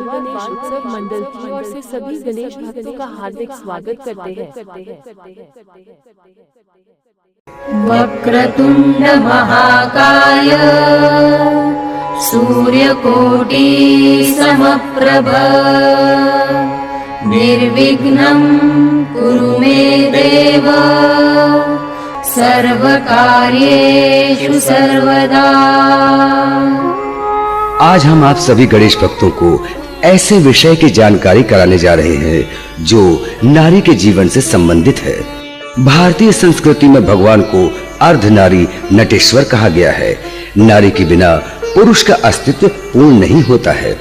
बाल गणेश उत्सव मंडल की ओर से सभी गणेश भक्तों का हार्दिक स्वागत करते हैं। वक्रतुंड महाकाय सूर्यकोटि समप्रभ निर्विघ्नं कुरु मे देव सर्वकार्येषु सर्वदा। आज हम आप सभी गणेश भक्तों को ऐसे विषय की जानकारी कराने जा रहे हैं जो नारी के जीवन से संबंधित है। भारतीय संस्कृति में भगवान को अर्धनारी नटेश्वर कहा गया है। नारी के बिना पुरुष का अस्तित्व पूर्ण नहीं होता है।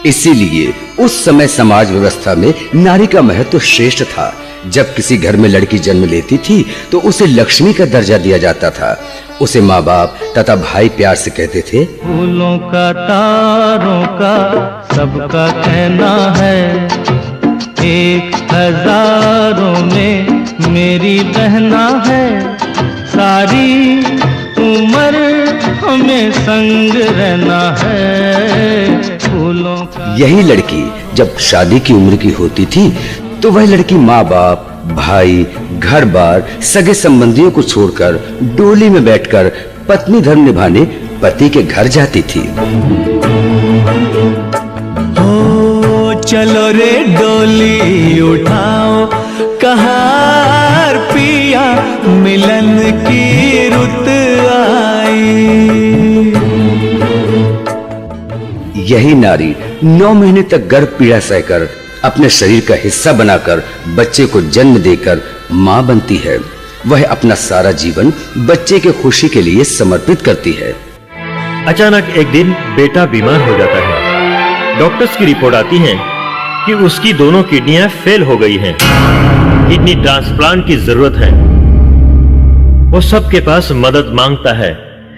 इसीलिए उस समय समाज व्यवस्था में नारी का महत्व श्रेष्ठ था। जब किसी घर में लड़की जन्म लेती थी तो उसे लक्ष्मी का दर्जा दिया जाता था। उसे माँ बाप तथा भाई प्यार से कहते थे, फूलों का तारों का सबका कहना है, 1000 में मेरी बहना है, सारी उम्र हमें संग रहना है। फूलों का यही लड़की जब शादी की उम्र की होती थी तो वह लड़की माँ बाप, भाई, घर बार, सगे संबंधियों को छोड़कर डोली में बैठकर पत्नी धर्म निभाने पति के घर जाती थी। ओ चलो रे डोली उठाओ, कहार पिया मिलन की रुत आई। यही नारी 9 महीने तक गर्भ पीड़ा सहकर अपने शरीर का हिस्सा बनाकर बच्चे को जन्म देकर मां बनती है। वह अपना सारा जीवन बच्चे के खुशी के लिए समर्पित करती है। अचानक एक दिन बेटा बीमार हो जाता है। डॉक्टर्स की रिपोर्ट आती है कि उसकी दोनों किडनियां फेल हो गई हैं। किडनी ट्रांसप्लांट की जरूरत है। वो सबके पास मदद मांगता है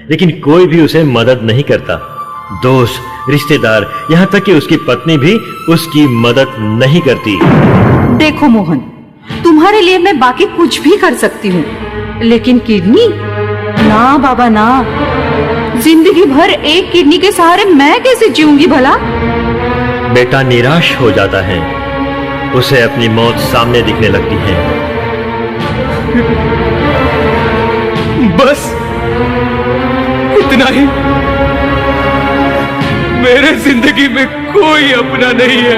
लेकिन कोई भी उसे मदद नहीं करता। दोस्त, रिश्तेदार, यहाँ तक कि उसकी पत्नी भी उसकी मदद नहीं करती। देखो मोहन, तुम्हारे लिए मैं बाकी कुछ भी कर सकती हूँ, लेकिन किडनी ना बाबा ना। जिंदगी भर एक किडनी के सहारे मैं कैसे जीऊंगी भला। बेटा निराश हो जाता है। उसे अपनी मौत सामने दिखने लगती है। बस इतना ही। मेरे जिंदगी में कोई अपना नहीं है।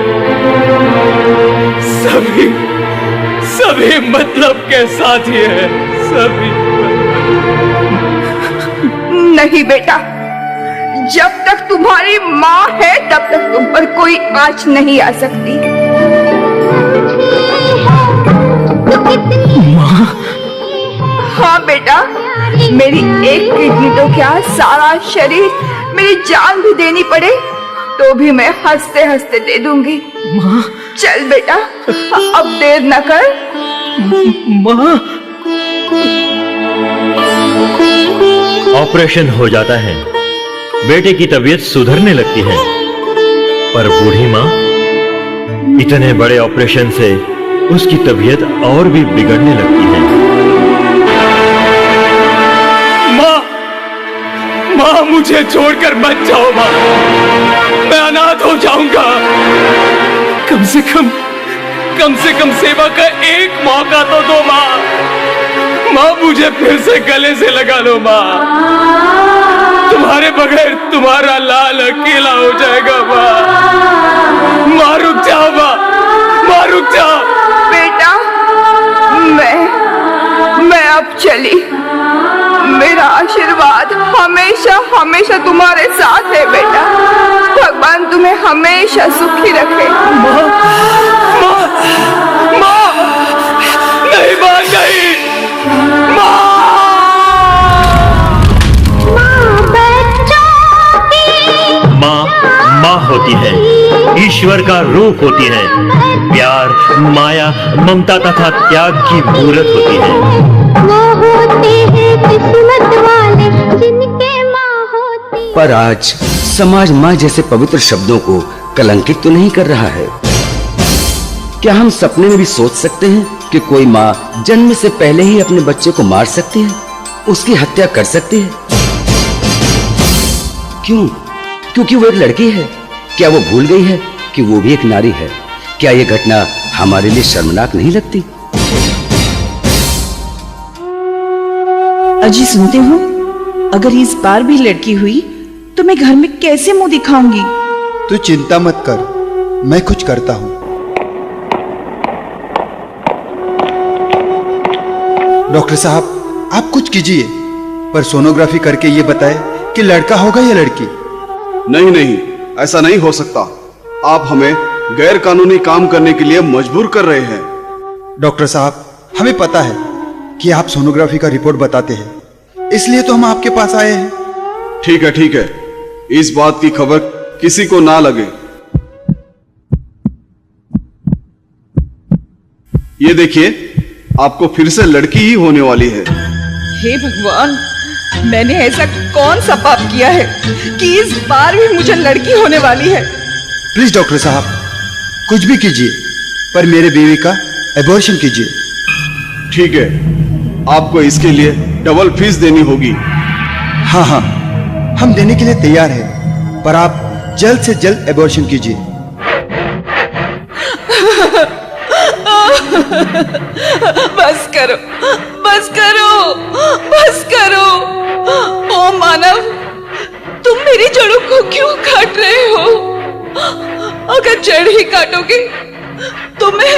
सभी मतलब के साथी है। सभी नहीं बेटा, जब तक तुम्हारी माँ है तब तक तुम पर कोई आँच नहीं आ सकती। माँ? हाँ बेटा, मेरी एक किडनी तो क्या, सारा शरीर, मेरी जान भी देनी पड़े तो भी मैं हंसते हंसते दे दूंगी। माँ? चल बेटा, अब देर न कर। माँ? ऑपरेशन हो जाता है। बेटे की तबीयत सुधरने लगती है, पर बूढ़ी माँ, इतने बड़े ऑपरेशन से उसकी तबीयत और भी बिगड़ने लगती है। माँ, मुझे छोड़कर मत जाओ माँ, मैं अनाथ हो जाऊंगा। कम से कम सेवा का एक मौका तो दो माँ। माँ, मुझे फिर से गले से लगा लो माँ। तुम्हारे बगैर तुम्हारा लाल अकेला हो जाएगा माँ। माँ रुक जाओ माँ, माँ रुक जाओ। बेटा, मैं अब चली। मेरा आशीर्वाद हमेशा हमेशा तुम्हारे साथ है बेटा। भगवान तुम्हें हमेशा सुखी रखे। माँ, माँ, माँ, नहीं माँ, नहीं माँ। माँ माँ होती है, ईश्वर का रूप होती है। प्यार, माया, ममता तथा त्याग की मूर्त होती है। वो होते हैं किस्मत वाले जिनके माँ होती। पर आज समाज माँ जैसे पवित्र शब्दों को कलंकित तो नहीं कर रहा है। क्या हम सपने में भी सोच सकते हैं कि कोई माँ जन्म से पहले ही अपने बच्चे को मार सकती है, उसकी हत्या कर सकती है? क्यों? क्योंकि वो एक लड़की है। क्या वो भूल गई है कि वो भी एक नारी है। क्या ये घटना हमारे लिए शर्मनाक नहीं लगती? अजी सुनते हो, अगर इस बार भी लड़की हुई तो मैं घर में कैसे मुंह दिखाऊंगी? तू चिंता मत कर, मैं कुछ करता हूँ। डॉक्टर साहब, आप कुछ कीजिए, पर सोनोग्राफी करके ये बताए कि लड़का होगा या लड़की। नहीं नहीं, ऐसा नहीं हो सकता। आप हमें गैर कानूनी काम करने के लिए मजबूर कर रहे हैं। डॉक्टर साहब, हमें पता है कि आप सोनोग्राफी का रिपोर्ट बताते हैं, इसलिए तो हम आपके पास आए हैं। ठीक है, इस बात की खबर किसी को ना लगे। ये देखिए, आपको फिर से लड़की ही होने वाली है। हे भगवान, मैंने ऐसा कौन सा पाप किया है कि इस बार भी मुझे लड़की होने वाली है? प्लीज डॉक्टर साहब, कुछ भी कीजिए, पर मेरे बीवी का एबॉर्शन कीजिए। ठीक है, आपको इसके लिए डबल फीस देनी होगी। हाँ, हम देने के लिए तैयार हैं, पर आप जल्द से जल्द एबॉर्शन कीजिए। बस करो, बस करो, बस करो। ओ मानव, तुम मेरी जड़ों को क्यों काट रहे हो? अगर जड़ ही काटोगे तो मैं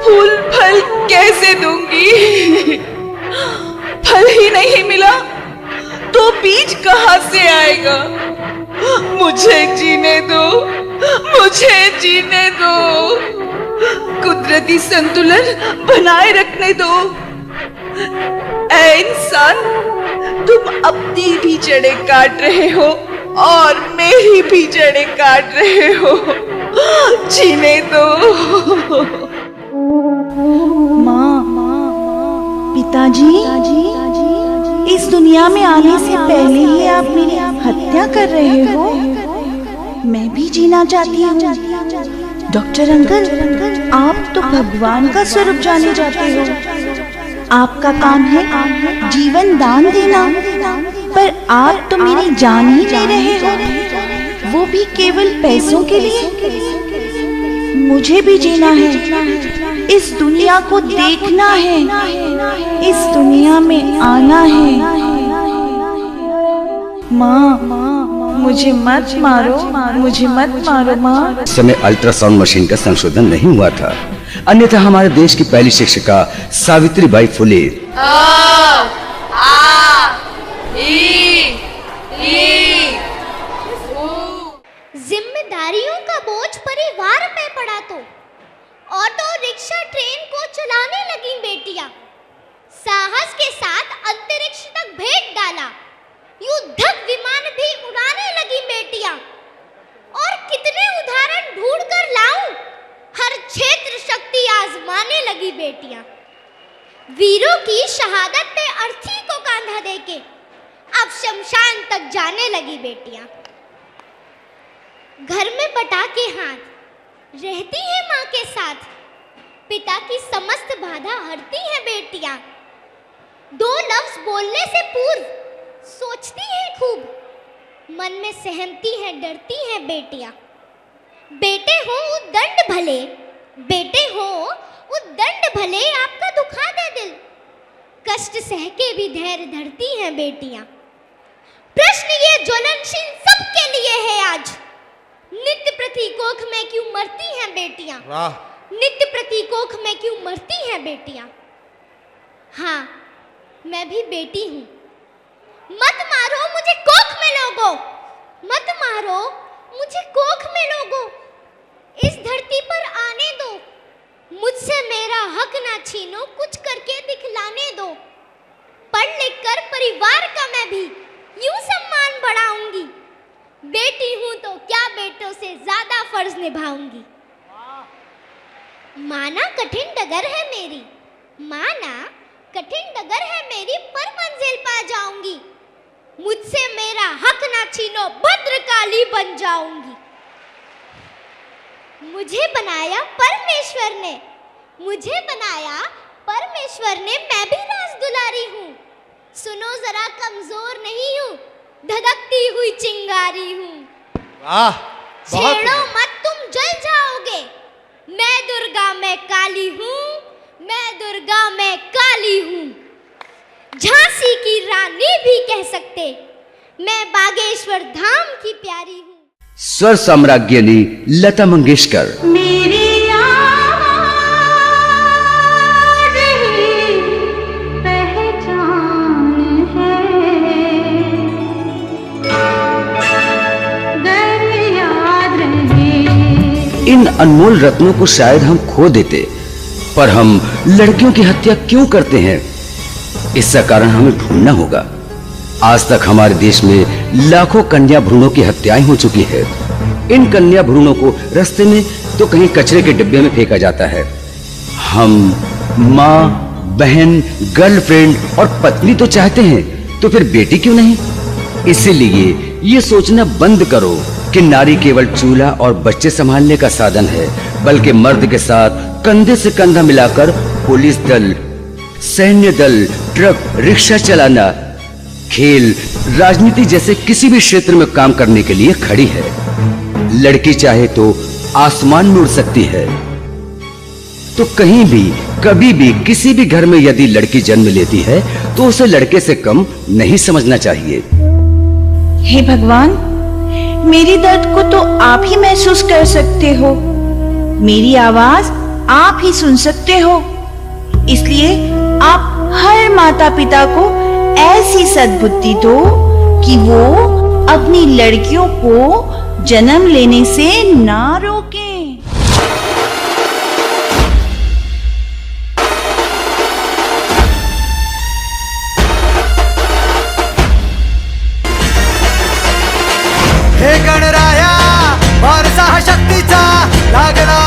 फूल फल कैसे दूंगी? फल ही नहीं मिला तो बीज कहां से आएगा? मुझे जीने दो, मुझे जीने दो। कुदरती संतुलन बनाए रखने दो। ऐ इंसान, तुम अपनी भी जड़ें काट रहे हो और मेरी भी जड़ें काट रहे हो। जीने दो। माँ, पिताजी, इस दुनिया में आने से पहले ही आप मेरी हत्या कर रहे हो। मैं भी जीना चाहती हूँ। डॉक्टर अंकल, आप तो भगवान का स्वरूप जाने जाते हो। आपका काम है जीवन दान देना, पर आप तो मेरी जान ही ले रहे हो, वो भी केवल पैसों के लिए। मुझे भी जीना है, इस दुनिया को देखना है, इस दुनिया में आना है। माँ, मुझे मत मारो, मुझे मत मारो माँ। उस समय अल्ट्रासाउंड मशीन का संशोधन नहीं हुआ था, अन्यथा हमारे देश की पहली शिक्षिका सावित्रीबाई फुले जिम्मेदारियों का बोझ परिवार पे पड़ा तो ऑटो रिक्शा ट्रेन को चलाने लगी बेटियां। साहस के साथ अंतरिक्ष तक भेज डाला, युद्धक विमान भी उड़ाने लगी बेटियां। और कितने उदाहरण ढूंढ कर लाऊं, हर क्षेत्र शक्ति आजमाने लगी बेटियां। वीरों की शहादत पे अर्थी को कांधा देके अब शमशान तक जाने लगी बेटियां। घर में बटा के हाथ रहती है माँ के साथ, पिता की समस्त बाधा हरती है बेटियां। दो लफ्ज बोलने से पूर्व सोचती है खूब, मन में सहमती है, डरती है बेटियां। बेटे हो उद्दंड भले, बेटे हो उद्दंड भले, आपका दुखा दे दिल, कष्ट सह के भी धैर्य धरती हैं बेटियां। प्रश्न ये ज्वलनशील सबके लिए है आज, नित्य प्रतीकोख में क्यों मरती हैं बेटियां? नित्य प्रतीकोख में क्यों मरती हैं बेटियां? हाँ, मैं भी बेटी हूं। मत मारो मुझे कोख में लोगो, मत मारो मुझे कोख में लोगो। इस धरती पर आने दो, मुझसे मेरा हक ना छीनो, कुछ करके दिखलाने दो। पढ़ लिख कर परिवार का मैं भी यूं सम्मान बढ़ाऊंगी। बेटी हूं तो क्या बेटों से ज्यादा फर्ज निभाऊंगी। माना कठिन डगर है मेरी, माना कठिन डगर है मेरी, पर मंजिल पा जाऊंगी। मुझसे मेरा हक ना छीनो, भद्रकाली बन जाऊंगी। मुझे बनाया परमेश्वर ने, मुझे बनाया परमेश्वर ने, मैं भी राज दुलारी हूँ। सुनो जरा कमजोर नहीं हूँ, धधकती हुई चिंगारी हूँ। छेड़ो मत तुम जल जाओ भी कह सकते, मैं बागेश्वर धाम की प्यारी हूँ। स्वर साम्राज्ञनी लता मंगेशकर। मेरी आवाज़ ही पहचान है, गर याद रहे। इन अनमोल रत्नों को शायद हम खो देते, पर हम लड़कियों की हत्या क्यों करते हैं, इसका कारण हमें ढूंढना होगा। आज तक हमारे देश में लाखों कन्या भ्रूणों की हत्याएं हो चुकी है। इन कन्या भ्रूणों को रास्ते में तो कहीं कचरे के डिब्बे में फेंका जाता है। हम माँ, बहन, गर्लफ्रेंड और पत्नी तो चाहते हैं, तो फिर बेटी क्यों नहीं? इसीलिए ये सोचना बंद करो कि नारी केवल चूल्हा और बच्चे संभालने का साधन है, बल्कि मर्द के साथ कंधे से कंधा मिलाकर पुलिस दल, सैन्य दल, ट्रक, रिक्शा चलाना, खेल, राजनीति जैसे किसी भी क्षेत्र में काम करने के लिए खड़ी है। लड़की चाहे तो आसमान में उड़ सकती है। तो कहीं भी, कभी भी, किसी भी घर में यदि लड़की जन्म लेती है तो उसे लड़के से कम नहीं समझना चाहिए। हे भगवान, मेरी दर्द को तो आप ही महसूस कर सकते हो, मेरी आवाज आप ही सुन सकते हो, इसलिए आप हर माता पिता को ऐसी सद्बुद्धि दो कि वो अपनी लड़कियों को जन्म लेने से ना रोकें। हे गणराया, वारसा हा शक्तीचा लागला